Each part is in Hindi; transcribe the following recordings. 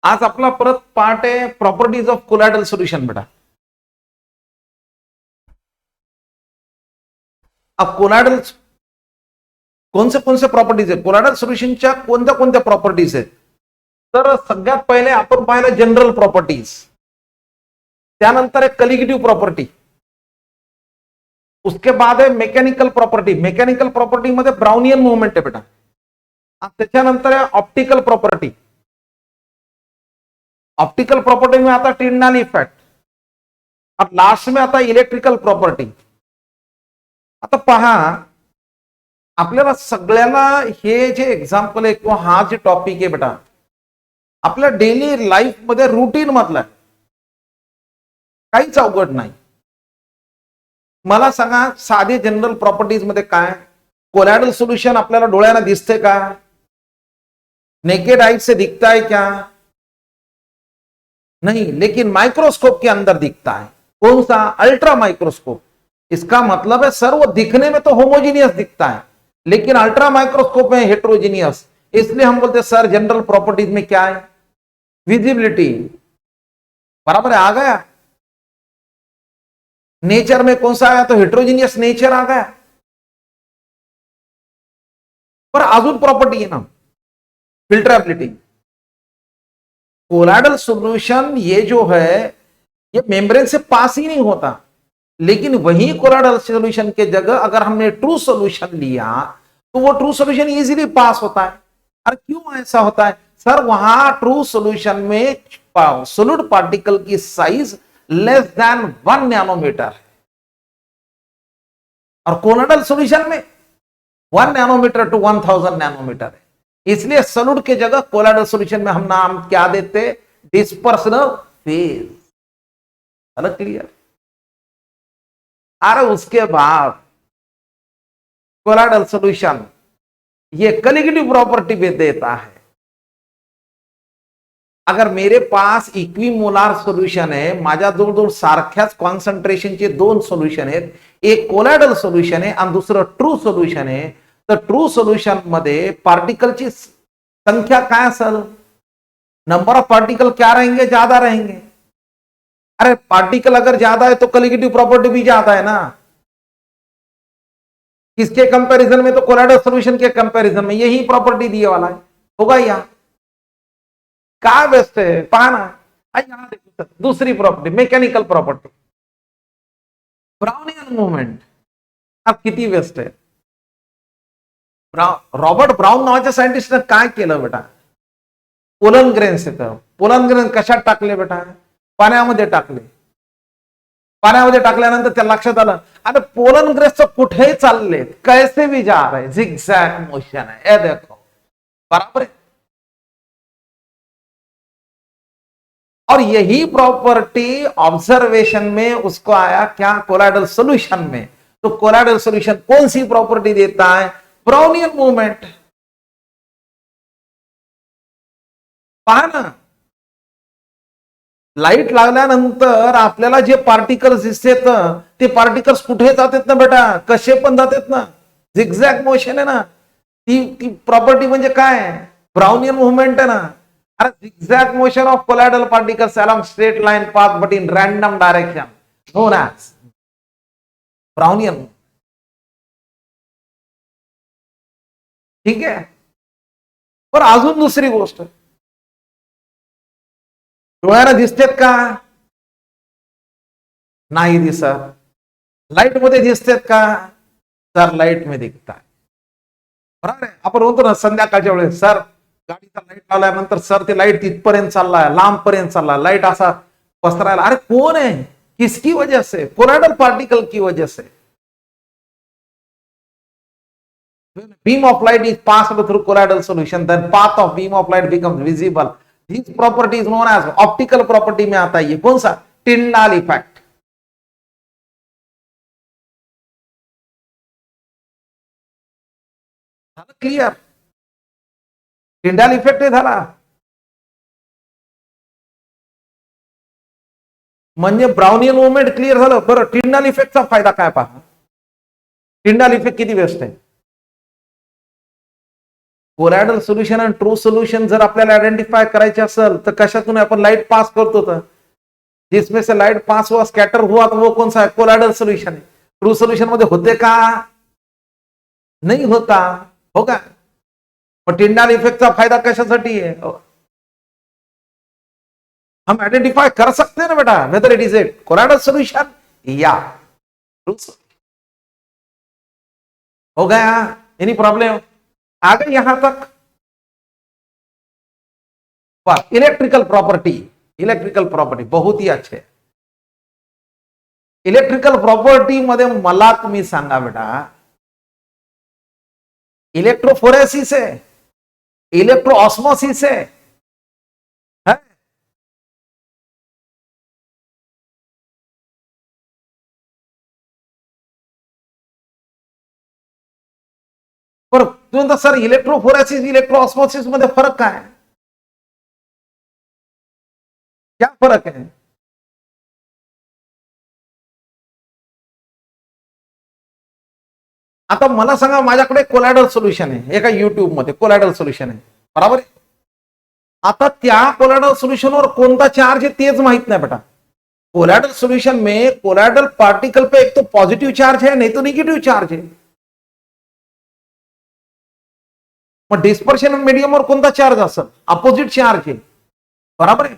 आज आपला परत पार्ट आहे प्रॉपर्टीज ऑफ कोलॅटरल सोल्युशन बेटा. अब कोलॅटरल कोणते प्रॉपर्टीज आहेत, कोलॅटरल सोल्युशनच्या कोणत्या कोणत्या प्रॉपर्टीज आहेत. तर सगळ्यात पहिले आपण पाहिलं जनरल प्रॉपर्टीज, त्यानंतर आहे कलिगेटिव्ह प्रॉपर्टी, उसके बाद है मेकॅनिकल प्रॉपर्टी. मेकॅनिकल प्रॉपर्टी मध्ये ब्राउनियन मूवमेंट आहे बेटा. त्याच्यानंतर आहे ऑप्टिकल प्रॉपर्टी. ऑप्टिकल प्रॉपर्टी में आता टिंडाल इफेक्ट और लास्ट में आता इलेक्ट्रिकल प्रॉपर्टी. आता पहा, आपल्याला सगळ्याला हे जे एक्झाम्पल आहे किंवा हा जे टॉपिक आहे बेटा, आपल्या डेली लाईफ मध्ये रुटीन मधला, काहीच अवघड नाही. मला सांगा, साधे जनरल प्रॉपर्टीज मध्ये काय कोलॅटरल सोल्यूशन आपल्याला डोळ्याला दिसते का? नेकेड आई से दिखता है क्या? नहीं, लेकिन माइक्रोस्कोप के अंदर दिखता है. कौन सा? Ultra microscope. इसका मतलब है सर वो दिखने में तो होमोजीनियस दिखता है, लेकिन अल्ट्रा माइक्रोस्कोप में हेट्रोजीनियस. इसलिए हम बोलते हैं सर जनरल प्रॉपर्टीज में क्या है? विजिबिलिटी. बराबर है, आ गया. नेचर में कौन सा आया? तो हेट्रोजीनियस नेचर आ गया. पर अजून प्रॉपर्टी है ना, फिल्टरेबिलिटी. कोलॅटरल सोल्यूशन ये जो है ये मेम्ब्रेन से पास ही नहीं होता, लेकिन वही कोलॅटरल सोल्यूशन के जगह अगर हमने ट्रू सोल्यूशन लिया तो वो ट्रू सोल्यूशन इजीली पास होता है. और क्यों ऐसा होता है सर? वहां ट्रू सोल्यूशन में सॉलिड पार्टिकल की साइज लेस देन 1 नैनोमीटर है, और कोलॅटरल सोल्यूशन में 1 नैनोमीटर टू 1000 नैनोमीटर है. इसलिए सॉलिड के जगह कोलॅटरल सोल्यूशन में हम नाम क्या देते? Dispersion phase. अलग क्लियर? अरे उसके बाद कोलॅटरल सोल्यूशन ये कलिगेटिव प्रॉपर्टी भी देता है. अगर मेरे पास इक्विमोलार सोल्यूशन है, माझ्या जवळ सारख्याच कॉन्सन्ट्रेशनचे 2 सोल्यूशन आहेत, एक कोलॅटरल सोल्यूशन आहे आणि दुसरं ट्रू सोल्यूशन आहे, तर ट्रू सोल्यूशन मध्ये पार्टिकलची संख्या काय असेल? नंबर ऑफ पार्टिकल क्या रहेंगे? ज्यादा रहेंगे. अरे पार्टिकल अगर ज्यादा है तो कलिगेटिव प्रॉपर्टी भी ज्यादा है ना. किसके कंपैरिजन में? तो कोलॅटरल सोल्यूशन के कंपैरिजन में यही प्रॉपर्टी दिए वाला है. होगा या काय बेस्ट है? पहा ना, यहां देखो दूसरी property, mechanical property, Brownian movement. अब किती बेस्ट आहे. रॉबर्ट ब्राउन नावाच्या सायंटिस्टने काय केलं बेटा? पोलन ग्रेन्स येतं. पोलन ग्रेन कशात टाकले बेटा? पाण्यामध्ये टाकले. पाण्यामध्ये टाकल्यानंतर त्या लक्षात आलं, अरे पोलन ग्रेन्स कुठेही चालले, कैसे भी जा रहे, झिगझॅग मोशन है. ये देखो, बराबर है. और यही प्रॉपर्टी ऑब्जर्वेशन में उसको आया क्या? कोलॅटरल सोल्यूशन में. तो कोलॅटरल सोल्यूशन कौन सी प्रॉपर्टी देता है? Brownian movement. पहा ना, लाईट लागल्यानंतर आपल्याला जे पार्टिकल्स दिसतात ते पार्टिकल्स कुठे जातात ना बेटा? कसे पण जातात ना. झिगझॅग मोशन आहे ना. ती प्रॉपर्टी म्हणजे काय? ब्राउनियन मूवमेंट आहे ना. अरे zigzag motion of colloidal particles along straight line path but in random direction known as Brownian. ठीक आहे. पण अजून दुसरी गोष्ट, डोळ्याला दिसतेत का? नाही दिसत. लाईट मध्ये दिसतेत का? सर लाईट मध्ये दिसतात. बरोबर आहे. आपण म्हणतो ना संध्याकाळच्या वेळेस, सर गाडीचा लाईट लावल्यानंतर सर ते लाईट तिथपर्यंत चाललाय, लांब पर्यंत चाललाय, लाईट असा पसरायला. अरे कौन है? किसकी वजह से? कोलॅटरल पार्टिकल की वजह से. beam of light is passed through colloidal solution, then path of beam of light becomes visible. This property is known as optical property में आता है. ये कौन सा? Tyndall effect. Clear? Tyndall effect झाला म्हणजे ब्राउनियन मूवमेंट क्लिअर झालं. बरं, टिंडाल इफेक्टचा फायदा काय? पहा, टिंडाल इफेक्ट किती बेस्ट आहे. कोलॅडल सोल्युशन आणि ट्रू सोल्यूशन जर आपल्याला आयडेंटिफाय करायचे असेल तर कशातून आपण लाइट पास करतो, तर जिसमें से लाइट पास हुआ स्कैटर हुआ तो वो कौन सा है, कोलॅडल सोल्यूशन है. ट्रू सोल्यूशन मध्ये होते का, नहीं होता, होगा. पण टिंडाल इफेक्टचा फायदा कशासाठी आहे, हम आइडेंटिफाई कर सकते हैं ना बेटा, whether it is a colloidal solution या ट्रू. हो गया, एनी प्रॉब्लम, आ गए यहां तक. इलेक्ट्रिकल प्रॉपर्टी, इलेक्ट्रिकल प्रॉपर्टी बहुत ही अच्छे. इलेक्ट्रिकल प्रॉपर्टी मध्ये मला तुम्ही सांगा बेटा, इलेक्ट्रोफोरेसिस है, इलेक्ट्रो ऑस्मोसिस है? पर तुम्ही म्हणता सर इलेक्ट्रोफोरेसिस इलेक्ट्रो ऑस्मोसिस मध्ये फरक काय, क्या फरक है? आता मला सांगा, माझ्याकडे कोलॅडल सोल्युशन आहे, एका युट्यूब मध्ये कोलॅडल सोल्युशन आहे, बराबर आहे. आता त्या कोलॅडल सोल्यूशनवर कोणता चार्ज आहे तेच माहित नाही बेटा. कोलॅडल सोल्यूशन में कोलॅडल पार्टिकल पे एक तो पॉजिटिव चार्ज है, नहीं तो निगेटिव चार्ज है. मग डिस्पर्शन मीडियमवर कोणता चार्ज असेल, अपोजिट चार्ज आहे, बराबर है.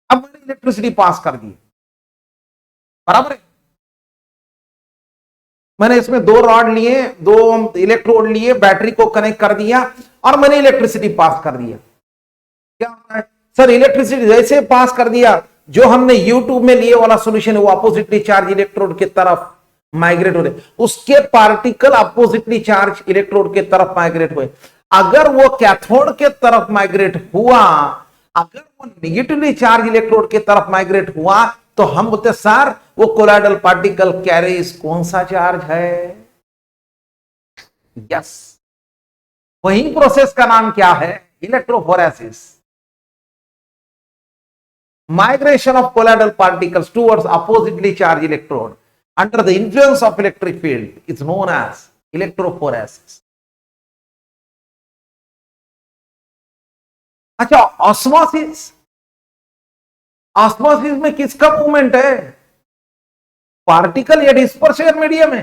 अब मैंने इलेक्ट्रिसिटी पास कर दी, बराबर है. मैंने इसमें दो रॉड लिए, दो इलेक्ट्रोड लिए, बैटरी को कनेक्ट कर दिया और मैंने इलेक्ट्रिसिटी पास कर दिया. क्या होता है सर, इलेक्ट्रिसिटी जैसे पास कर दिया, जो हमने यूट्यूब में लिए वाला सॉल्यूशन है वो अपोजिटली चार्ज इलेक्ट्रोड की तरफ माइग्रेट हो रहे, उसके पार्टिकल अपोजिटली चार्ज इलेक्ट्रोड के तरफ माइग्रेट हुए. अगर वो कैथोड के तरफ माइग्रेट हुआ, अगर वो निगेटिवली चार्ज इलेक्ट्रोड के तरफ माइग्रेट हुआ, तो हम बोलते सर वो कोलॉइडल पार्टिकल कैरीज कौन सा चार्ज है. यस, वही प्रोसेस का नाम क्या है, electrophoresis. Migration of colloidal particles towards oppositely charged electrode under the influence of electric field is known as electrophoresis. अच्छा, ऑस्मोसिस, ऑस्मोसिस में किसका मूवमेंट है, पार्टिकल या डिस्पर्शन मीडियम है.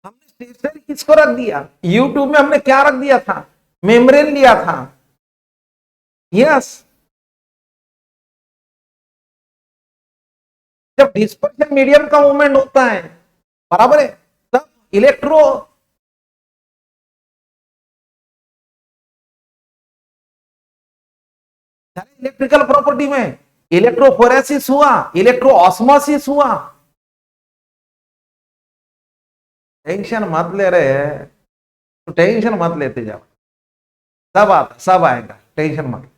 हमने स्टेशनरी किसको रख दिया, यूट्यूब में हमने क्या रख दिया था, मेम्ब्रेन लिया था. यस, जब डिस्पर्शन मीडियम का मूवमेंट होता है, बराबर है, तब इलेक्ट्रिकल प्रॉपर्टी में इलेक्ट्रोफोरेसिस हुआ, इलेक्ट्रो ऑस्मोसिस हुआ. टेंशन मत ले रहे हैं तो टेंशन मत लेते जाओ, सब आता, सब आएगा, टेंशन मत.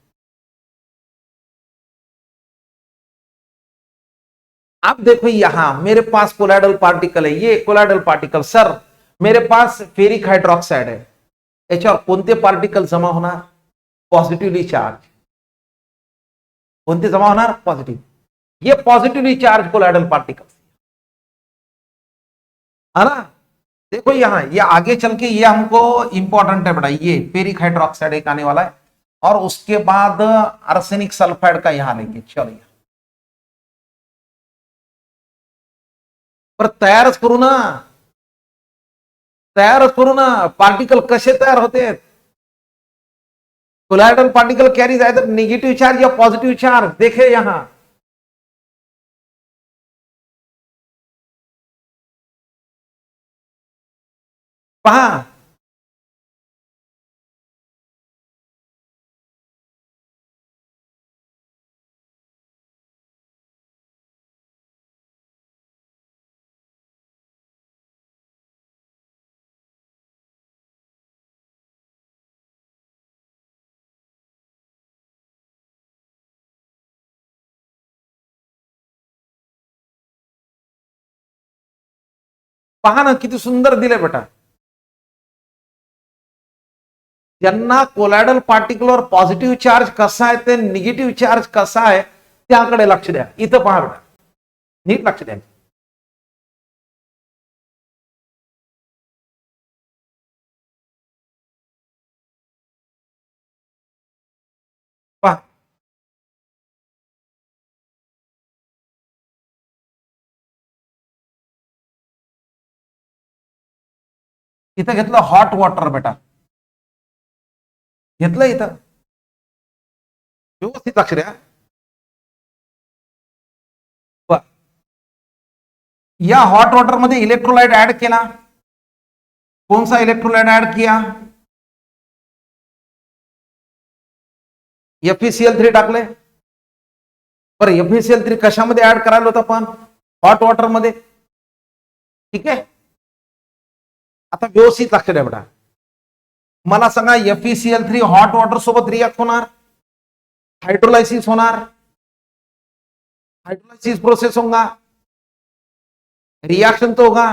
अब देखो यहां मेरे पास कोलॉइडल पार्टिकल है, ये कोलॉइडल पार्टिकल, सर मेरे पास फेरिक हाइड्रोक्साइड है, याच्यावर कोणते पार्टिकल जमा होणार, पॉझिटिव्हली चार्ज. कोणते जमा होणार, पॉजिटिव. ये पॉजिटिवली चार्ज कोलॉइडल पार्टिकल है ना. देखो यहां ये आगे चल के ये हमको इंपॉर्टेंट है बेटा, ये फेरिक हाइड्रोक्साइड एक आने वाला है और उसके बाद आर्सेनिक सल्फाइड का यहां लेंगे. चलो पर तयारच करू ना, तयारच करू ना. पार्टिकल कसे तयार होते हैं, colloidal particle carries either negative charge या पॉजिटिव चार्ज. देखे यहां पहा, पहा ना किती सुंदर दिले बेटा. ज्यांना कोलॉइडल पार्टिकलवर पॉझिटिव्ह चार्ज कसा आहे ते निगेटिव्ह चार्ज कसा आहे त्याकडे लक्ष द्या. इथं पहा बेटा, नीट लक्ष द्या. इथं घेतलं हॉट वॉटर बेटा, घेतलं इथं, व्यवस्थित लक्ष द्या. या हॉट वॉटर मध्ये इलेक्ट्रोलाइट ऐड केला. कौन सा इलेक्ट्रोलाइट ऐड किया? FeCl3 टाकले. बरं FeCl3 कशामध्ये ऍड करायला होतं आपण? हॉट वॉटर मध्ये. ठीक आहे, आता व्यवस्थित लक्ष द्या बेटा. मला सांगा FeCl3 हॉट वॉटर सोबत रिॲक्ट होणार, हाइड्रोलाइसिस होणार, हाइड्रोलाइसिस प्रोसेस होगा, रिएक्शन तो होगा.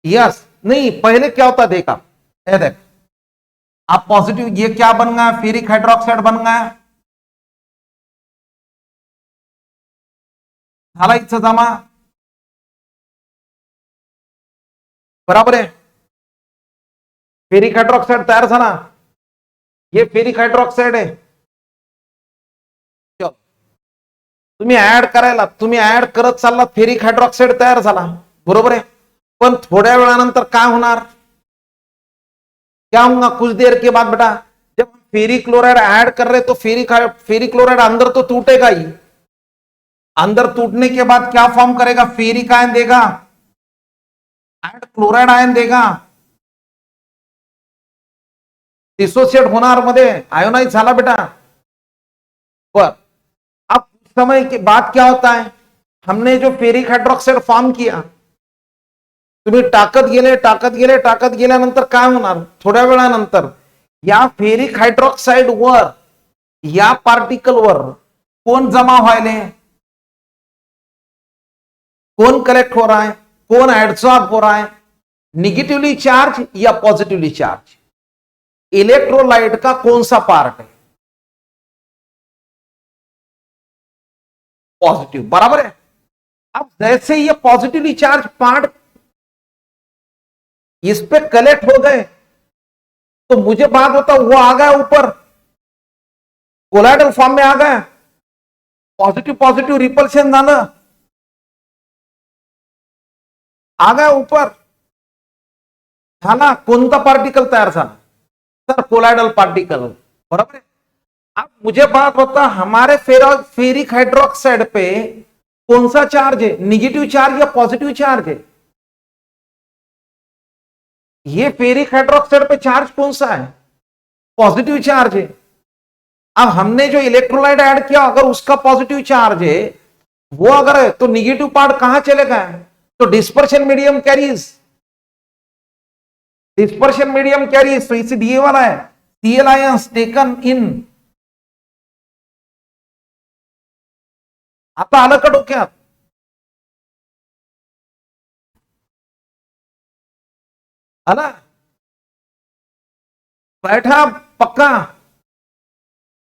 यस नहीं, पहले क्या होता देखा, देख आप पॉजिटिव, ये क्या बन गया? फेरिक हाइड्रोक्साइड बन गया. झाला इथं जमा, बराबर आहे. फेरिक हाइड्रोक्साइड तयार झाला. हे फेरिक हाइड्रोक्साइड आहे. तुम्ही ऍड करत चाललात, फेरिक हायड्रॉक्साइड तयार झाला, बरोबर आहे. पण थोड्या वेळानंतर काय होणार? क्या होगा कुछ देर के बाद बेटा? जब हम फेरिक क्लोराइड ऐड कर रहे तो फेरिक क्लोराइड अंदर तो टूटेगा ही. अंदर टूटने के बाद क्या फॉर्म करेगा? फेरिक आयन देगा, ऐड क्लोराइड आयन देगा, डिसोसिएट होणार मध्ये, आयोनाइज झाला बेटा. पर अब समय के बाद क्या होता है? हमने जो फेरिक हायड्रॉक्साइड फॉर्म किया, तुम्ही टाकत गेल्यानंतर काय होणार? थोड्या वेळानंतर या फेरिक हायड्रॉक्साइड वर, या पार्टिकल वर कोण जमा व्हायले? कौन कलेक्ट हो रहा है? कौन एड्सॉर्ब हो रहा है? निगेटिवली चार्ज या पॉजिटिवली चार्ज? इलेक्ट्रोलाइट का कौन सा पार्ट है? पॉजिटिव, बराबर है. अब जैसे ये पॉजिटिवली चार्ज पार्ट इस पे कलेक्ट हो गए, तो मुझे बात होता वो आ गया ऊपर, कोलाइडल फॉर्म में आ गया, पॉजिटिव पॉजिटिव रिपल्शन झालं, आ गया ऊपर, झाला. कोणता पार्टिकल तयार झाला? सर कोलाइडल पार्टिकल, बराबर है. अब मुझे बात होता हमारे फेरिक हाइड्रोक्साइड पे कौन सा चार्ज है? निगेटिव चार्ज या पॉजिटिव चार्ज है? ये फेरिक हाइड्रोक्साइड पे चार्ज कौन सा है? पॉजिटिव चार्ज है. अब हमने जो इलेक्ट्रोलाइट ऐड किया, अगर उसका पॉजिटिव चार्ज है, वो अगर है तो निगेटिव पार्ट कहां चलेगा? तो dispersion medium carries, dispersion medium carries. तो इसे दिए वाला है Cl ions टेकन इन. आता आलं का डोक्यात? आला बैठा पक्का.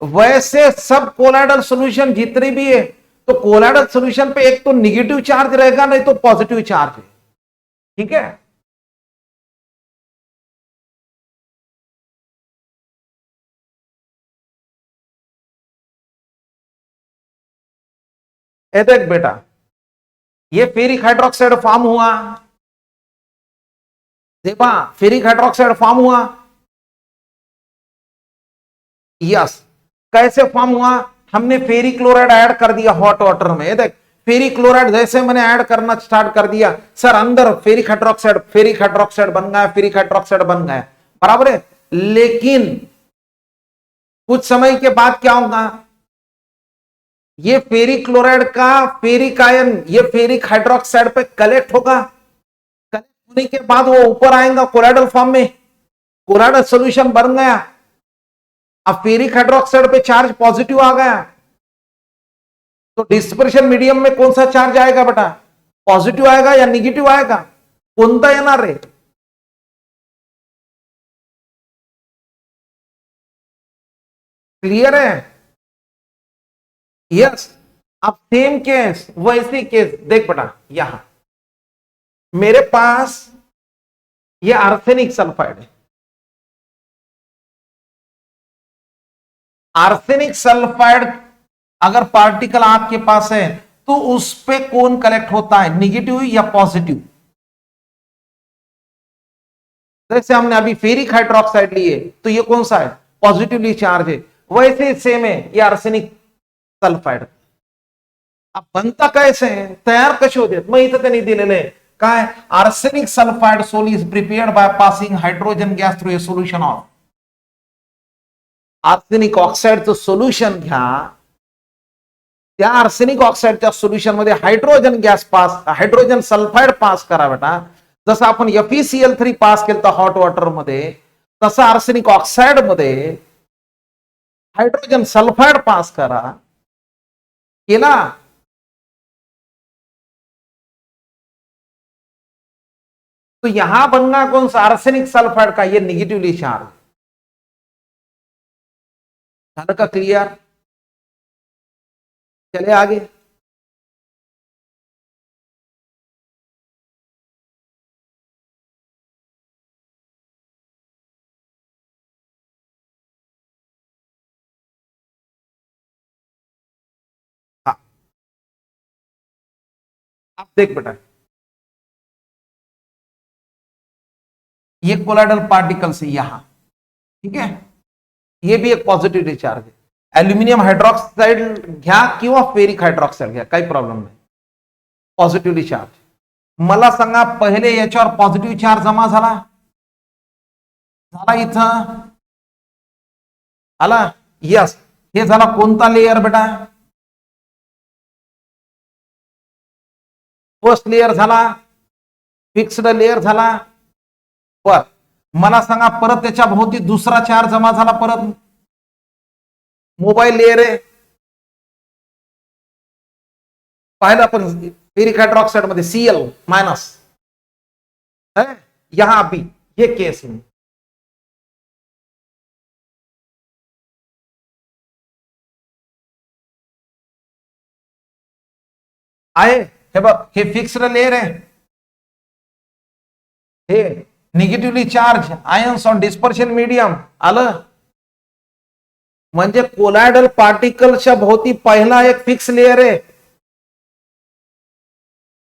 वैसे सब कोलाइडल सॉल्यूशन जितने भी है, तो कोलाइडल सॉल्यूशन पे एक तो निगेटिव चार्ज रहेगा, नहीं तो पॉजिटिव चार्ज है. ठीक है, ए देख बेटा, ये फेरिक हाइड्रोक्साइड फॉर्म हुआ, देखा फेरिक हाइड्रोक्साइड फॉर्म हुआ. यस, कैसे फॉर्म हुआ? हमने फेरिक क्लोराइड ऐड कर दिया हॉट वाटर में. देख फेरिक क्लोराइड जैसे मैंने ऐड करना स्टार्ट कर दिया, सर अंदर फेरिक हाइड्रोक्साइड बन गया, फेरिक हाइड्रोक्साइड बन गया, बराबर है. लेकिन कुछ समय के बाद क्या होगा? ये फेरिक क्लोराइड का फेरिक आयन ये फेरिक हाइड्रोक्साइड पे कलेक्ट होगा. कलेक्ट होने के बाद वो ऊपर आएगा कोलाइडल फॉर्म में, कोलाइडल सॉल्यूशन बन गया. अब फेरिक हाइड्रोक्साइड पे चार्ज पॉजिटिव आ गया, तो डिस्पर्शन मीडियम में कौन सा चार्ज आएगा बेटा? पॉजिटिव आएगा या निगेटिव आएगा? कोणता येणार रे? क्लियर है? यस. अब सेम केस, वैसे केस देख बेटा, यहां मेरे पास ये आर्सेनिक सल्फाइड है. आर्सेनिक सल्फाइड अगर पार्टिकल आपके पास है, तो उस पे कौन कलेक्ट होता है? निगेटिव या पॉजिटिव? जैसे हमने अभी फेरिक हाइड्रोक्साइड लिए तो ये कौन सा है, पॉजिटिवली चार्ज है, वैसे सेम है ये आर्सेनिक सल्फाइड. अब बनता कैसे है, तयार कसे होते, मग इथं त्यांनी दिलेलं आहे काय, arsenic sulphide sol is prepared by passing hydrogen gas through a solution of. Arsenic ऑक्साइडचं सोल्युशन घ्या, त्या आर्सेनिक ऑक्साइडच्या सोल्युशन मध्ये hydrogen gas pass, hydrogen sulphide pass करा बेटा. जसं आपण FeCl3 पास केलं तर हॉट वॉटर मध्ये, तसं आर्सेनिक ऑक्साइड मध्ये हायड्रोजन सल्फाइड पास करा. केला, तो यहां बनना कौन सा, आर्सेनिक सल्फाइड का, ये निगेटिवली चार्ज. झालं का क्लियर, चले आगे. हाँ, अब देख बेटा, ये कोलाइडल पार्टिकल्स है यहां, ठीक है, ये भी एक पॉझिटिव्ह चार्ज आहे. अल्युमिनियम हायड्रॉक्साइड घ्या किंवा फेरिक हायड्रॉक्साइड घ्या, काही प्रॉब्लेम नाही, पॉझिटिव्हली चार्ज. मला सांगा, पहिले याच्यावर पॉझिटिव्ह चार्ज जमा झाला, झाला इथं आला, यस. हे झाला कोणता लेयर बेटा, फर्स्ट लेयर झाला, फिक्स्ड लेयर झाला. बर, मला सांगा परत त्याच्या भोवती दुसरा चार्ज जमा झाला, परत मोबाईल लेयर आहे, पाहिलं आपण फेरिक हायड्रॉक्साइड मध्ये Cl माइनस है, यहां भी ये केस में आहे. हे बघ, हे फिक्स्ड लेयर आहे, हे negatively charge ions on dispersion medium आलं. म्हणजे कोलायडल पार्टिकलच्या भोवती पहिला एक फिक्स लेयर आहे,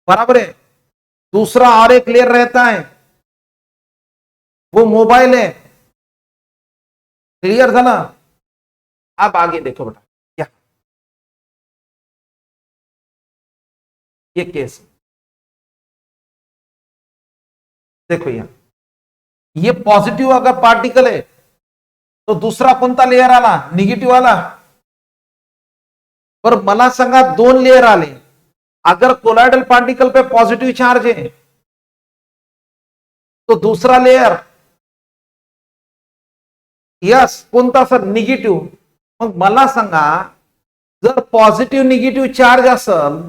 बराबर है, दूसरा और एक लेयर रहता है, वो मोबाइल है. क्लियर था ना. अब आगे देखो बेटा, क्या ये केस देखो, यहां ये पॉजिटिव अगर पार्टिकल है तो दूसरा कोणता लेयर आला, निगेटिव्ह आला. पर मला सांगा, दोन लेयर आले, अगर कोलाइडल पार्टिकल पे पॉजिटिव चार्ज है तो दूसरा लेयर यस कोणता सर, निगेटिव्ह. मग मला सांगा, जर पॉझिटिव्ह निगेटिव्ह चार्ज असेल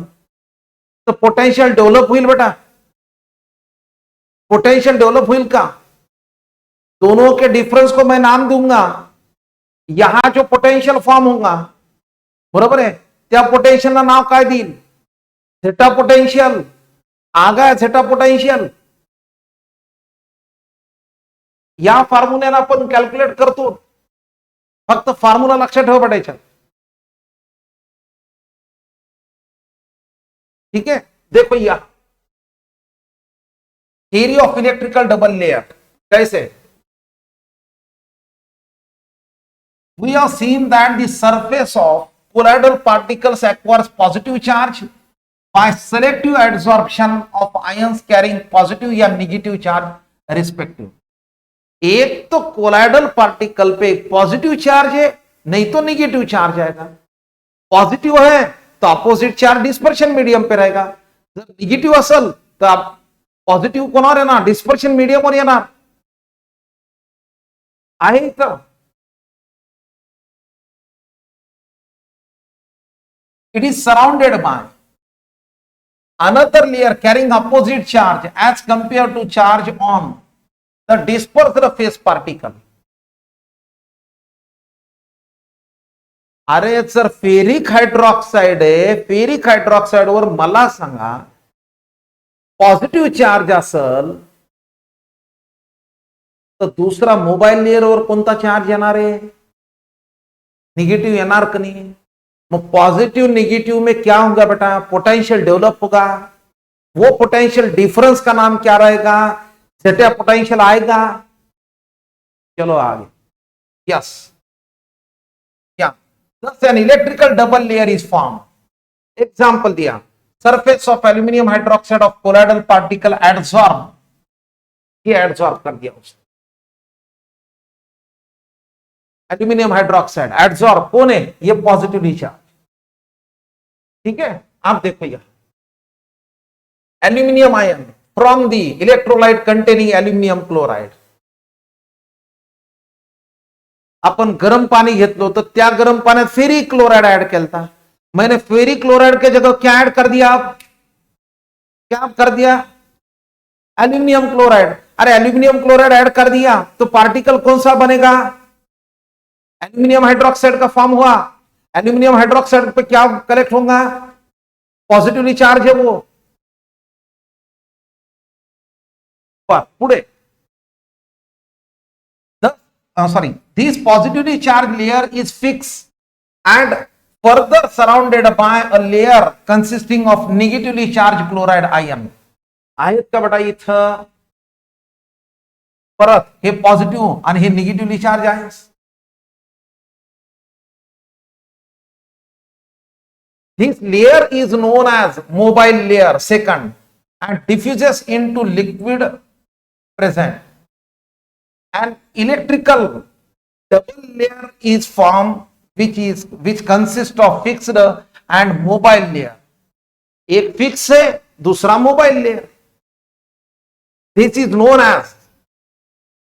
तर पोटेन्शियल डेव्हलप होईल बेटा, पोटेंशियल डेवलप होईल का. दोनों के डिफरेंस को मैं नाम दूंगा, यहां जो पोटेंशियल फॉर्म होगा, बरोबर है, त्या पोटेंशियल नाव काय देईल, झेटा पोटेंशियल. आ गया झेटा पोटेंशियल. या फॉर्म्युल्याला आपण कॅल्क्युलेट करतो, फक्त फॉर्म्युला लक्षात ठेवा पडायचा, ठीक है. देखो या theory of electrical double layer कैसे, we have seen that the surface of colloidal particles acquires positive charge by selective adsorption of ions carrying positive या negative charge respective. एक तो कोलाइडल पार्टिकल पे पॉजिटिव चार्ज है, नहीं तो निगेटिव चार्ज आएगा. पॉजिटिव है तो अपोजिट चार्ज डिस्पर्शन मीडियम पे रहेगा, जर निगेटिव्ह असेल तर पॉझिटिव्ह कोणावर येणार, डिस्पर्शन मीडियमवर येणार आहे. तर it is surrounded by another layer carrying opposite charge as compared to charge on the dispersed phase particle. अरे सर, फेरिक हायड्रॉक्साइड आहे, फेरिक हायड्रॉक्साइड वर मला सांगा पॉझिटिव्ह चार्ज असेल तर दुसरा मोबाइल लेयर वर कोणता चार्ज येणार आहे, निगेटिव्ह येणार का नाही. मग पॉजिटिव निगेटिव में क्या होगा बेटा, पोटेंशियल डेवलप होगा. वो पोटेंशियल डिफरेंस का नाम क्या रहेगा, सेटअप पोटेंशियल आएगा। चलो आगे, यस, क्या, thus an electrical double layer is formed। Example दिया, surface of aluminium hydroxide of colloidal particle adsorb, ये एडसॉर्ब कर दिया उसने, एल्यूमिनियम हाइड्रोक्साइड एडसॉर्ब कौन है, ये पॉजिटिवली चार्ज। ठीक है, आप देखो यह aluminium ion from the electrolyte containing aluminium chloride. आपण गरम पाणी घेतलो तर त्या गरम पाण्यात फेरी क्लोराइड ऐड केलता, मैंने फेरी क्लोराइड के जगह क्या ऐड कर दिया, आप क्या कर दिया, एल्यूमिनियम क्लोराइड। अरे एल्यूमिनियम क्लोराइड ऐड कर दिया तो पार्टिकल कौन सा बनेगा, एल्यूमिनियम हाइड्रोक्साइड का फॉर्म हुआ। एल्यूमिनियम हाइड्रोक्साइड पे क्या कलेक्ट होगा, पॉजिटिवली चार्ज है वो। पुढे sorry, this positively charged layer is fixed and further surrounded by a layer consisting of negatively charged chloride ion। आहेत का बेटा इथं, परत हे पॉझिटिव्ह आणि हे निगेटिव्हली चार्ज आहे। This layer is known as mobile layer second and diffuses into liquid present। An electrical double layer is formed which consists of fixed and mobile layer। एक फिक्स है, दूसरा mobile layer. This is known as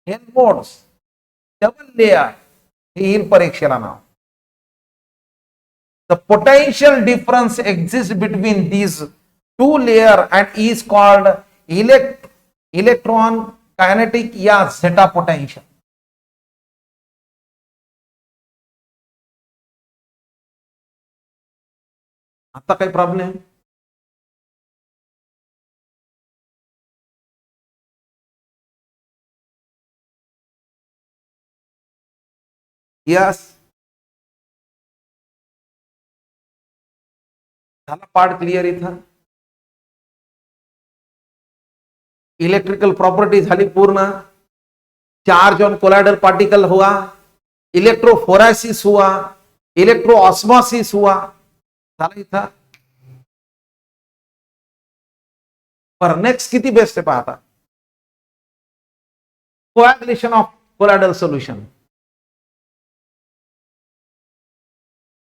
Helmholtz double layer, in परीक्षेला नाव। The potential difference exists between these two layer and is called electron kinetic या झेटा पोटेंशियल। आता काही प्रॉब्लेम, यस, झाला पार्ट क्लियर इथं। इलेक्ट्रिकल प्रॉपर्टी झाली पूर्ण, चार्ज ऑन कोलाइडल पार्टिकल हुआ, इलेक्ट्रोफोरेसिस हुआ, इलेक्ट्रो ऑस्मोसिस हुआ, झालं इथं। पर नेक्स्ट किती बेस्ट आहे पाहता, coagulation of colloidal solution.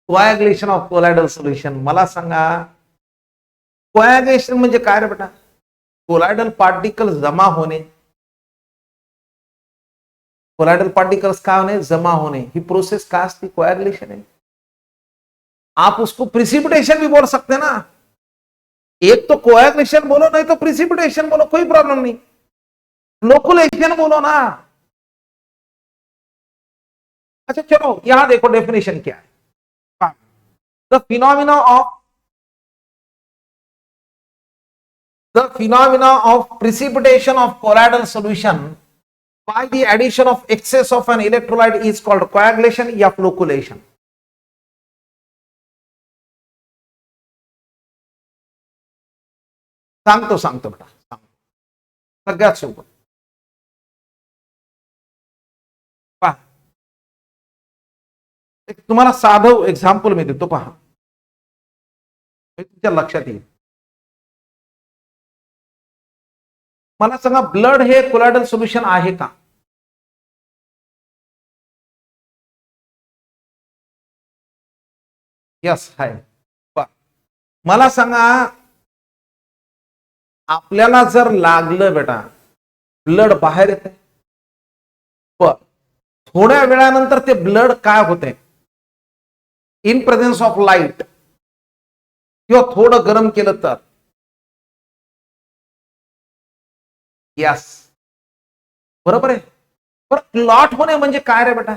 Coagulation of colloidal solution, मला सांगा कोएगुलेशन म्हणजे काय रे बेटा, कोलाइडल पार्टिकल जमा होने, कोलाइडल पार्टिकल्स का होने, जमा होने, ही प्रोसेस का असती, कोएगुलेशन है। आप उसको प्रिसिपिटेशन भी बोल सकते ना, एक तो कोएगुलेशन बोलो नहीं तो प्रिसिपिटेशन बोलो, कोई प्रॉब्लम नहीं, फ्लोकुलेशन बोलो ना। अच्छा चलो यहां देखो डेफिनेशन क्या है, the phenomena of precipitation of colloidal solution by the addition of excess of an electrolyte is called coagulation या flocculation। सांगतो बेटा, सगळ्यात सोपं पहा, एक तुम्हाला साधं एक्झाम्पल मी देतो पहा, तुमच्या लक्षात येईल। मला सांगा ब्लड हे कोलाइडल सोल्यूशन आहे का, यस आहे। मला सांगा आपल्याला जर लागलं बेटा, ब्लड बाहेर येते, पण थोड्या वेळानंतर ते ब्लड काय होते, इन प्रेझेन्स ऑफ लाईट किंवा थोडं गरम केलं तर, यस बरोबर आहे। पर क्लॉट होणे म्हणजे काय रे बेटा,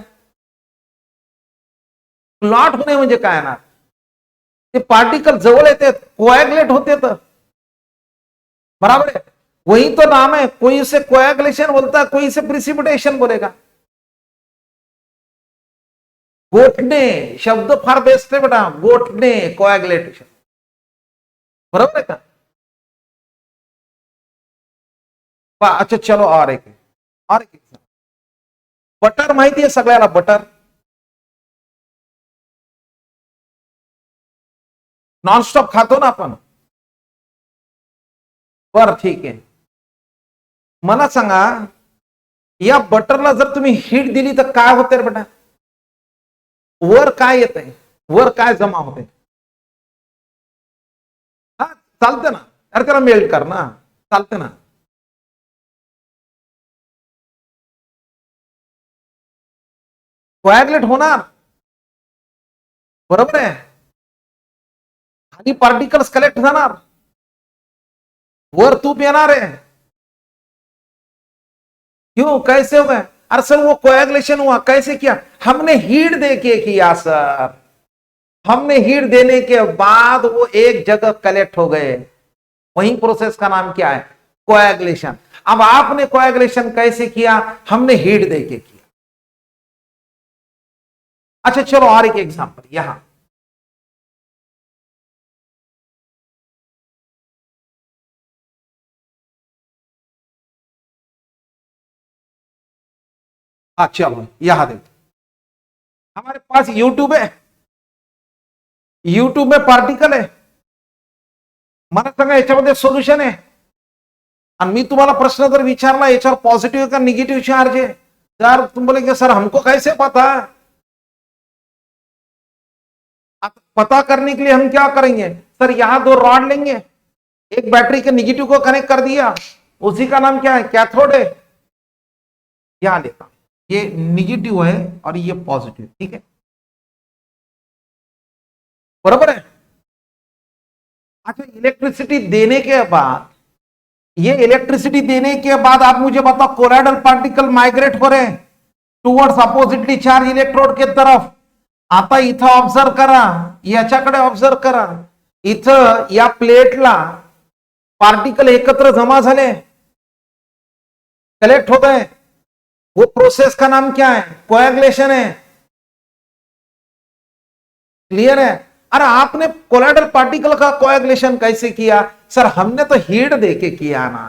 क्लॉट होणे म्हणजे काय ना, ते पार्टिकल जवळ येते, कोएगुलेट होते, तर बराबर है, वही तो नाम है, कोई इसे कोएगुलेशन बोलता है, कोई इसे प्रिसिपिटेशन बोलेगा। गोठणे शब्द फार बेस्ट आहे बेटा, गोठणे कोएगुलेशन, बरोबर आहे का। अच्छा चलो और एक बटर माहिती आहे सगळ्याला बटर नॉनस्टॉप खातो ना आपण बर ठीक आहे मला सांगा या बटरला जर तुम्ही हीट दिली तर काय होते रे बेटा वर काय येत आहे वर काय जमा होते हा चालते ना अरे त्याला मेल्ट कर ना चालते ना कोॲग्युलेट होणार बरोबर आहे खाली पार्टिकल्स कलेक्ट होणार वर तूप येणार आहे क्यों कैसे हो गए अरे सर वो कोएगुलेशन हुआ कैसे किया हमने हीट दे के किया सर हमने हीट देने के बाद वो एक जगह कलेक्ट हो गए वही प्रोसेस का नाम क्या है कोएगुलेशन अब आपने कोएगुलेशन कैसे किया हमने हीट दे के किया अच्छा चलो और एक एग्जांपल यहां चलो यहां देखो हमारे पास यूट्यूब है यूट्यूब में पार्टिकल आहे मला सांगा याच्यामध्ये सोल्युशन आहे आणि मी तुम्हाला प्रश्न जर विचारला याच्यावर पॉझिटिव्ह का निगेटिव्ह चार्ज है यार तुम बोलेंगे सर हमको कैसे पता पता करने के लिए हम क्या करेंगे सर यहां दो रॉड लेंगे एक बैटरी के निगेटिव को कनेक्ट कर दिया उसी का नाम क्या है कैथोड है यहां लेता ये निगेटिव है और ये पॉजिटिव ठीक है बराबर है अच्छा इलेक्ट्रिसिटी देने के बाद ये इलेक्ट्रिसिटी देने के बाद आप मुझे बताओ कोलाइडल पार्टिकल माइग्रेट हो रहे हैं टुवर्ड्स अपोजिटली चार्ज इलेक्ट्रोड के तरफ आता इथं ऑब्झर्व करा याच्याकडे ऑब्झर्व करा इथं या प्लेटला पार्टिकल एकत्र जमा झाले कलेक्ट हो गए वो प्रोसेस का नाम क्या है कोएगुलेशन है क्लियर है अरे आपने कोलाइडल पार्टिकल का कोएगुलेशन कैसे किया सर हमने तो हीट देके किया ना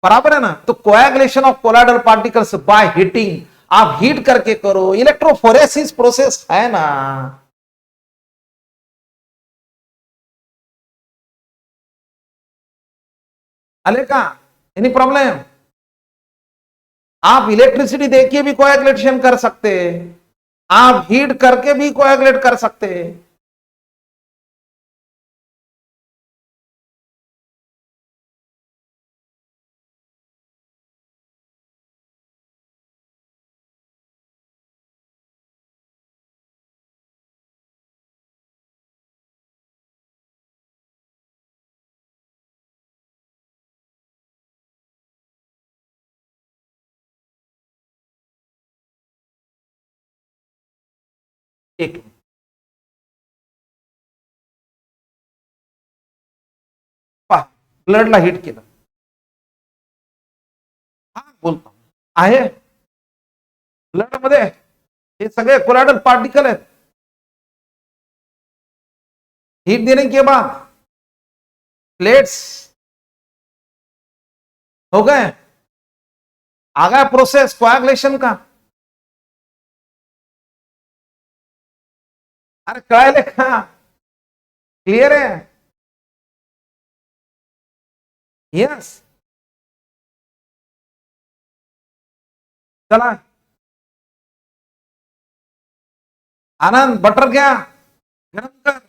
बराबर है ना तो coagulation of colloidal particles by heating आप हीट करके करो इलेक्ट्रोफोरेसिस प्रोसेस है ना अले का एनी प्रॉब्लम आप इलेक्ट्रिसिटी देके भी कोएगुलेशन कर सकते हैं आप हीट करके भी कोएगुलेट कर सकते हैं एक ब्लडला हिट केलं हा बोलतो आहे ब्लड मध्ये हे सगळे कोलाइडल पार्टिकल आहेत हीट देने के बाद प्लेट्स हो गए आ गया प्रोसेस कोएगुलेशन का अरे कळायले का क्लियर है यस चला आनंद बटर घ्या गरम कर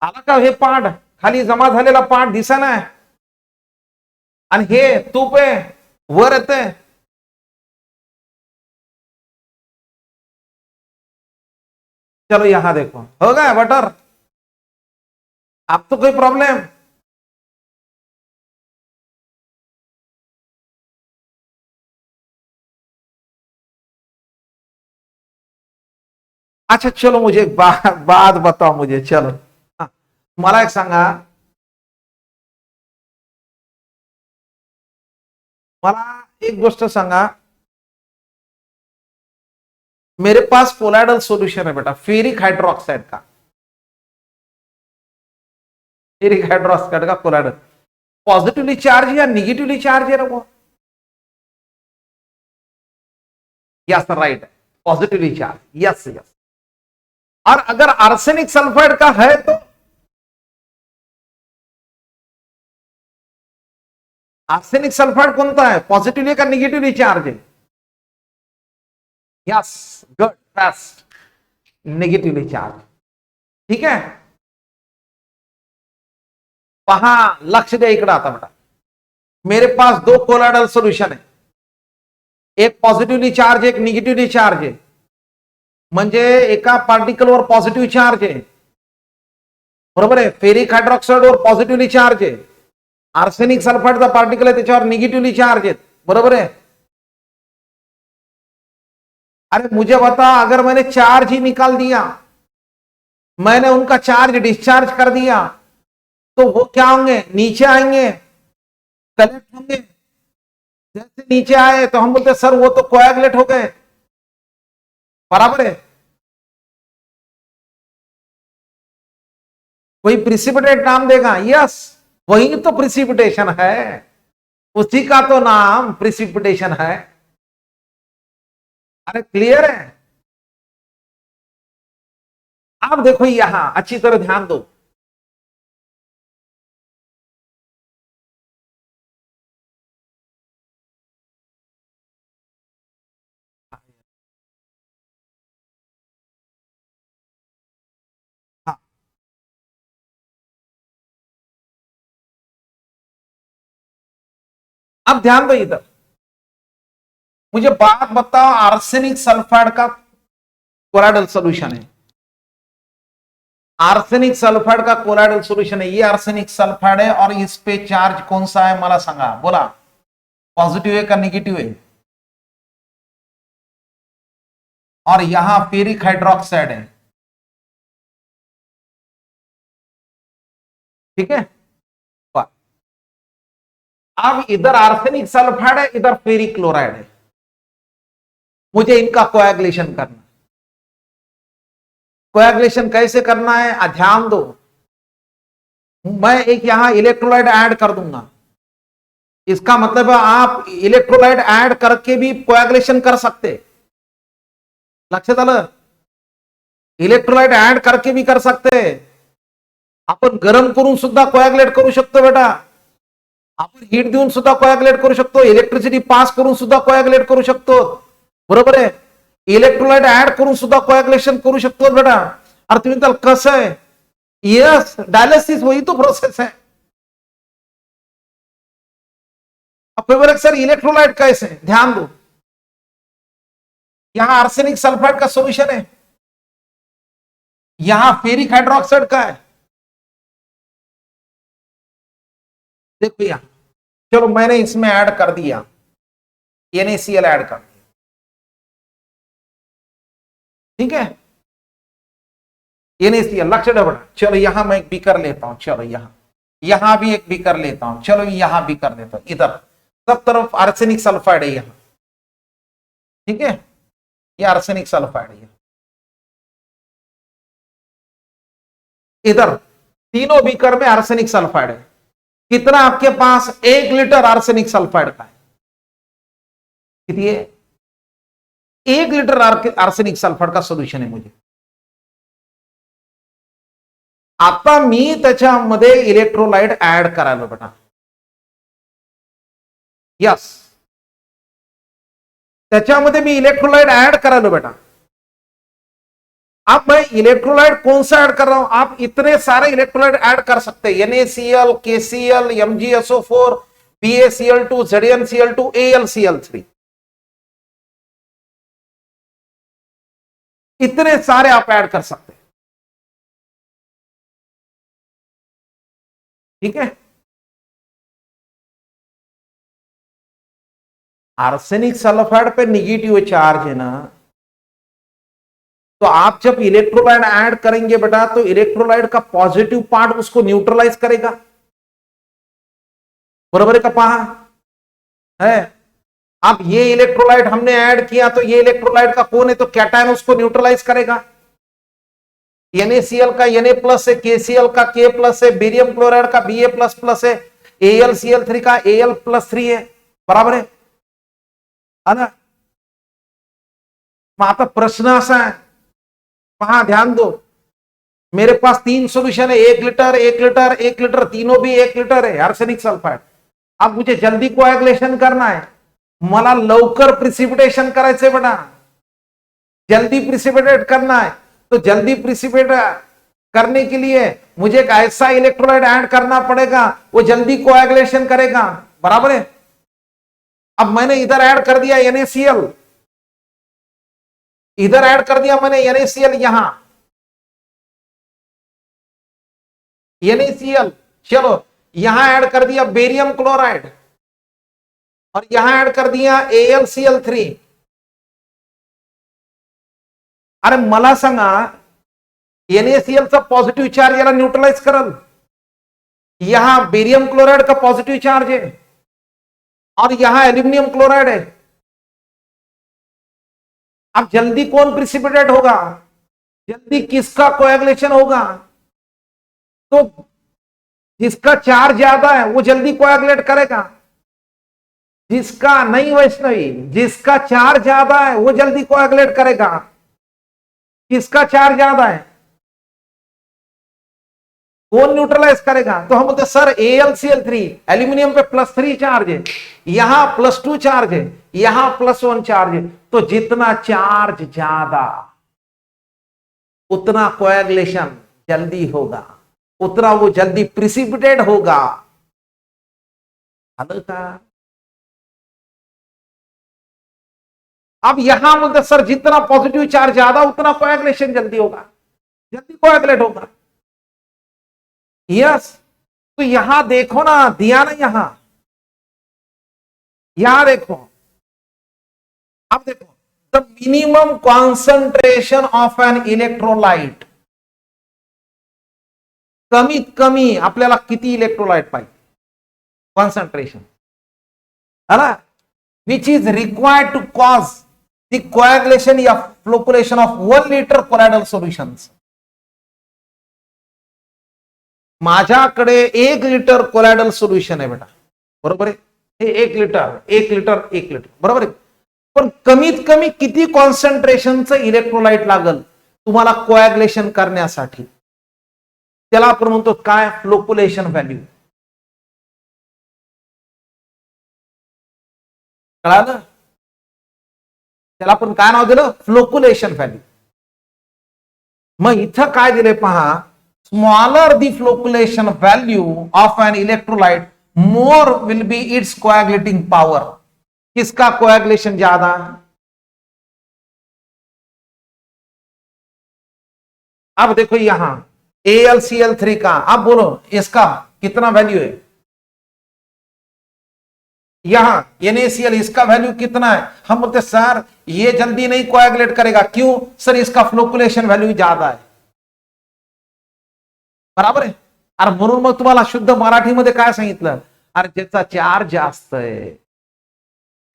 आला का हे पाठ खाली जमा झालेला पाठ दिसेना आणि हे तूप आहे वर येते चलो यहां देखो हो गया बटर अब तो कोई प्रॉब्लम अच्छा चलो मुझे एक बात बताओ मुझे चलो हाँ, मला एक सांगा मला एक गोष्ट सांगा मेरे पास कोलाइडल सॉल्यूशन है बेटा फेरिक हाइड्रोक्साइड का फेरिक हाइड्रोक्साइड का कोलाइडल पॉजिटिवली चार्ज है या निगेटिवली चार्ज है वो? यस राइट है, पॉजिटिवली चार्ज, यस यस। और अगर आर्सेनिक सल्फाइड का है तो आर्सेनिक सल्फाइड कौन सा है, पॉजिटिवली का निगेटिवली चार्ज है? Yes good best, negatively charge. ठीक है, पहा लक्ष द्या इकडे आता बेटा, मेरे पास दो कोलॉइडल सोल्यूशन है, एक पॉझिटिव्हली चार्ज एक निगेटिव्हली चार्ज आहे, म्हणजे एका पार्टिकलवर पॉझिटिव्ह चार्ज आहे, बरोबर आहे, फेरिक हायड्रॉक्साइडवर पॉझिटिव्हली चार्ज आहे, आर्सेनिक सल्फाइडचा पार्टिकल आहे त्याच्यावर निगेटिव्हली चार्ज आहे, बरोबर है? अरे मुझे बता, अगर मैंने चार्ज ही निकाल दिया, मैंने उनका चार्ज डिस्चार्ज कर दिया, तो वो क्या होंगे, नीचे आएंगे, कलेक्ट होंगे। जैसे नीचे आए तो हम बोलते सर वो तो कोएगुलेट हो गए, बराबर है? कोई प्रिसिपिटेट नाम देगा, यस वही तो प्रिसिपिटेशन है, उसी का तो नाम प्रिसिपिटेशन है। अरे क्लियर है? आप देखो यहां अच्छी तरह ध्यान दो, हाँ, अब ध्यान दो इधर, मुझे बात बताओ, आर्सेनिक सल्फाइड का कोलाइडल सॉल्यूशन है, आर्सेनिक सल्फाइड का कोलाइडल सॉल्यूशन है, ये आर्सेनिक सल्फाइड है और इस पे चार्ज कौन सा है मला सांगा, बोला, पॉजिटिव है का निगेटिव है? और यहां फेरिक हाइड्रोक्साइड है, ठीक है? अब इधर आर्सेनिक सल्फाइड है, इधर फेरिक क्लोराइड है, मुझे इनका कोएगुलेशन करना, कोएगुलेशन कैसे करना है ध्यान दो, मैं एक यहां इलेक्ट्रोलाइट ऐड कर दूंगा, इसका मतलब है आप इलेक्ट्रोलाइट ऐड करके भी कोएगुलेशन कर सकते, लक्षात आलं? इलेक्ट्रोलाइट ऐड करके भी कर सकते, आपण गरम करून सुद्धा कोएगुलेट करू शकतो बेटा, आपण हीट देऊन सुद्धा कोएगुलेट करू शकतो, इलेक्ट्रिसिटी पास करून सुद्धा कोएगुलेट करू शकतो, बरोबर आहे? इलेक्ट्रोलाइट ऐड करून सुद्धा कोएगुलेशन करू शकतो बेटा। और तुम्ही त्याला कसं आहे, यस डायलिसिस वही तो प्रोसेस है। अब सर इलेक्ट्रोलाइट कैसे, ध्यान दो, यहां आर्सेनिक सल्फाइड का सॉल्यूशन है, यहां फेरिक हाइड्रोक्साइड का है, देखो यहां, चलो मैंने इसमें ऐड कर दिया, NaCl ऐड कर दिया, ठीक है, NaCl लक्ष्य डबल, चलो यहां मैं एक बीकर लेता हूं, चलो यहां भी एक बीकर लेता हूं, चलो यहां भी कर लेता हूं, इधर सब तरफ आर्सेनिक सल्फाइड है यहां, ठीक है, ये आर्सेनिक सल्फाइड है, इधर तीनों बीकर में आर्सेनिक सल्फाइड है, कितना आपके पास, 1 लीटर आर्सेनिक सल्फाइड का है, किती है, 1 लीटर आर्सेनिक सल्फाइड का सोल्यूशन आहे मुझे। आता मी त्याच्यामध्ये इलेक्ट्रोलाइट ऍड करायला बेटा, यस त्याच्यामध्ये मी इलेक्ट्रोलाइट ऐड करायला बेटा। अब मैं इलेक्ट्रोलाइट कौन सा ऐड कर रहा हूं, आप इतने सारे इलेक्ट्रोलाइट ऐड कर सकते हैं, NaCl, KCl, MgSO4, PaCl2, ZnCl2, AlCl3, इतने सारे आप ऐड कर सकते हैं, ठीक है? आर्सेनिक सल्फाइड पे निगेटिव चार्ज है ना, तो आप जब इलेक्ट्रोलाइट ऐड करेंगे बेटा, तो इलेक्ट्रोलाइट का पॉजिटिव पार्ट उसको न्यूट्रलाइज करेगा, बराबर है का पहा है? अब ये इलेक्ट्रोलाइट हमने ऐड किया, तो ये इलेक्ट्रोलाइट का कौन है, तो कैटायन उसको न्यूट्रलाइज करेगा, NaCl का Na प्लस है, KCl का K प्लस है, बेरियम क्लोराइड का Ba प्लस प्लस है, AlCl3 का Al+3 है, बराबर आहे ना? मग आता प्रश्न असा आहे, पहा ध्यान दो, मेरे पास 3 सोल्यूशन है, 1 लीटर 1 लीटर 1 लीटर, तीनों भी 1 लीटर है आर्सेनिक सल्फाइड। अब मुझे जल्दी कोएगुलेशन करना है, मला लवकर प्रिसिपिटेशन करायचंय बेटा, जल्दी प्रिसिपिटेट करना है। तो जल्दी प्रिसिपिटेट करने के लिए मुझे एक ऐसा इलेक्ट्रोलाइट ऐड करना पड़ेगा, वो जल्दी कोएगुलेशन करेगा, बराबर है। अब मैंने इधर ऐड कर दिया NaCl, इधर ऐड कर दिया मैंने NaCl, यहां NaCl, चलो यहां ऐड कर दिया बेरियम क्लोराइड और यहां ऐड कर दिया AlCl3। अरे मला सांगा, NaCl चा पॉझिटिव्ह चार्ज याला न्यूट्रलाइज करल, यहां बेरियम क्लोराइड का पॉजिटिव चार्ज है और यहां एल्यूमिनियम क्लोराइड है। अब जल्दी कौन प्रिसिपिटेट होगा, जल्दी किसका कोएगुलेशन होगा? तो जिसका चार्ज ज्यादा है वो जल्दी कोएगुलेट करेगा, जिसका नहीं वैष्णवी, जिसका चार्ज ज्यादा है वो जल्दी कोएगुलेट करेगा। किसका चार्ज ज्यादा है, कौन न्यूट्रलाइज करेगा? तो हम बोलते सर AlCl3 एल्यूमिनियम पे +3 चार्ज है, यहां +2 चार्ज है, यहां +1 चार्ज है। तो जितना चार्ज ज्यादा उतना कोएगुलेशन जल्दी होगा, उतना वो जल्दी प्रिसिपिटेट होगा। अब यहां बोलते सर जितना पॉजिटिव चार्ज ज्यादा उतना कोएगुलेशन जल्दी होगा, जल्दी कोएगुलेट होगा। यस, तो यहां देखो ना, दिया ना, यहां देखो, अब देखो the minimum concentration of an electrolyte, कमीत कमी आपल्याला किती इलेक्ट्रोलाइट पाहिजे, कॉन्सन्ट्रेशन है ना, which is required to cause the coagulation या flocculation of 1 litre colloidal solutions. माझ्याकडे 1 लीटर कोलॉइडल सोल्युशन आहे बेटा, बरोबर आहे, हे 1 लीटर 1 लीटर 1 लीटर, बरोबर आहे। पण कमीत कमी किती कॉन्सन्ट्रेशनचं इलेक्ट्रोलाइट लागल तुम्हाला कोएगुलेशन करण्यासाठी, त्याला आपण म्हणतो काय, फ्लोकुलेशन व्हॅल्यू। कळालं? त्याला आपण काय नाव दिलं, फ्लोकुलेशन व्हॅल्यू। मग इथं काय दिले पहा, smaller the flocculation value of an electrolyte, more will be its coagulating power। किसका कोएगुलेशन ज्यादा? अब देखो यहां AlCl3 का, अब बोलो इसका कितना वैल्यू है, यहां NaCl इसका वैल्यू कितना है? हम बोलते सर ये जल्दी नहीं कोएगुलेट करेगा, क्यों? सर इसका फ्लोकुलेशन वैल्यू ज्यादा है, बराबर आहे। अरे म्हणून मग तुम्हाला शुद्ध मराठीमध्ये काय सांगितलं, अरे ज्याचा चार्ज जास्त है,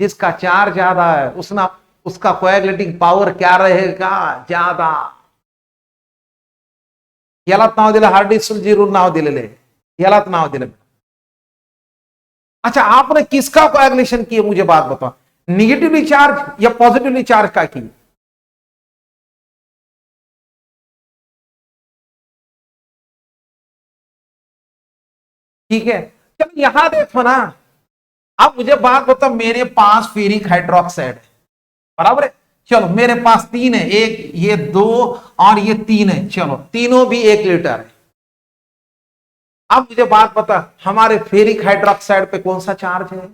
जिसका चार्ज ज्यादा है उसका कोएगुलेटिंग पावर क्या रहेगा, ज्यादा। यालाच नाव दिलं हार्डी-सुलजी रूल नाव दिलेले, यालाच नाव दिलं। अच्छा, आपने किसका कोएगुलेशन किया, मुझे बात बताओ, निगेटिवली चार्ज या पॉजिटिवली चार्ज का की? ठीक है, चलो यहां देखो ना, अब मुझे बात बताओ, मेरे पास फेरिक हाइड्रोक्साइड है, बराबर है, चलो मेरे पास 3 है, एक ये 2 और ये 3 है, चलो तीनों भी 1 लीटर है। अब मुझे बात बता, हमारे फेरिक हाइड्रोक्साइड पे कौन सा चार्ज है?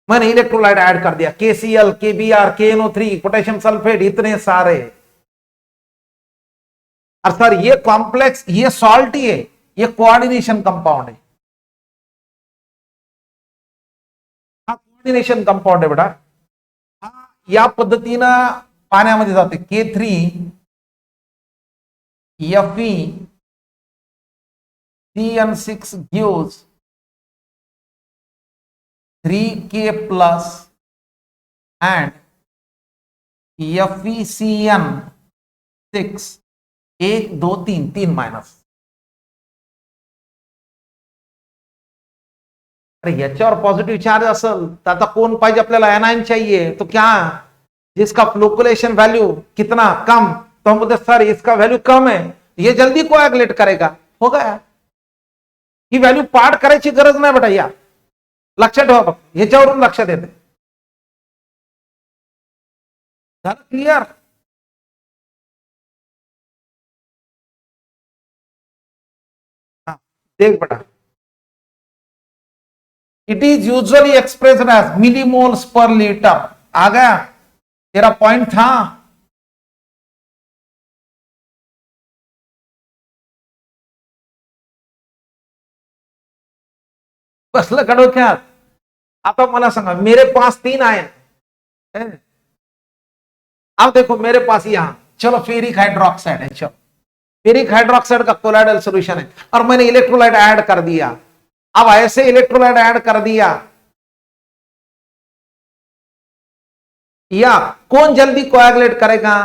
मैंने इलेक्ट्रोलाइट ऐड कर दिया, KCl KBr KNO3 potassium sulphate, इतने सारे। और सर ये कॉम्प्लेक्स, ये सॉल्ट ही है, ये कोऑर्डिनेशन कंपाउंड है, हा कोऑर्डिनेशन कंपाउंड आहे बेटा। हा या पद्धतीनं पाण्यामध्ये जाते, K3Fe3N6 gives 3K+ and FeCN6 1 2 3 3 minus. अरे याच्यावर पॉझिटिव्ह चार्ज असेल तर आता कोण पाहिजे आपल्याला, एनायन चाहिए तो क्या, जिसका फ्लोकुलेशन वैल्यू कितना कम, तो हम बोलते सर इसका वैल्यू कम है, ये जल्दी कोएगुलेट करेगा, हो गया. ही व्हॅल्यू पाठ करायची गरज नाही बेटा, या लक्षात ठेवा फक्त, ह्याच्यावरून लक्षात येते. झालं क्लिअर. देख बेटा, it is usually expressed as millimoles per litre. आ गया तेरा पॉइंट था. बसलं का डोक्यात. आता मला सांगा, मेरे पास 3 आयन है. अब देखो मेरे पास यहां, चलो फेरिक हाइड्रोक्साइड है, चलो फेरिक हाइड्रोक्साइड का कोलाइडल सॉल्यूशन है, और मैंने इलेक्ट्रोलाइट ऐड कर दिया. अब ऐसे इलेक्ट्रोलाइट ऐड कर दिया, या कौन जल्दी कोएगुलेट करेगा.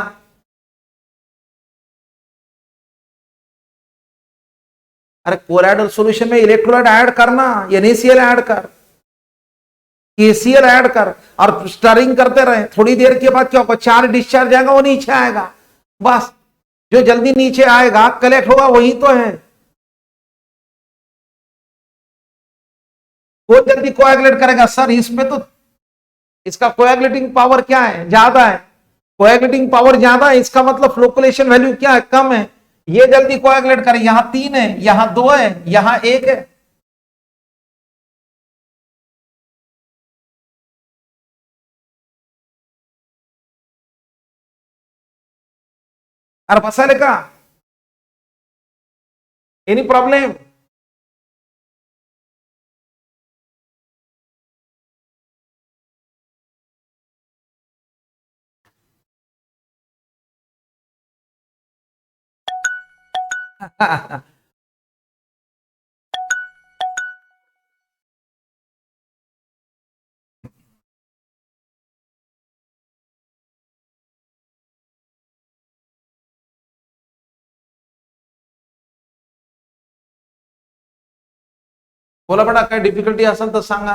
अरे कोलाइडल सॉल्यूशन में इलेक्ट्रोलाइट ऐड करना, NaCl ऐड कर, KCl ऐड कर, और स्टरिंग करते रहे. थोड़ी देर के बाद क्या होगा, चार्ज डिस्चार्ज आएगा, वो नीचे आएगा. बस जो जल्दी नीचे आएगा कलेक्ट होगा वही तो है. वो जल्दी कोएगुलेट करेगा. सर इसमें तो इसका कोएगुलेटिंग पावर क्या है, ज्यादा है. कोएगुलेटिंग पावर ज्यादा है, इसका मतलब फ्लोकुलेशन वैल्यू क्या है, कम है. ये जल्दी कोएगुलेट करे. यहां 3 है, यहां 2 है, यहां 1 है. अरे बसायला का, एनी प्रॉब्लेम. बोला बेटा, काय डिफिकल्टी असेल तर सांगा.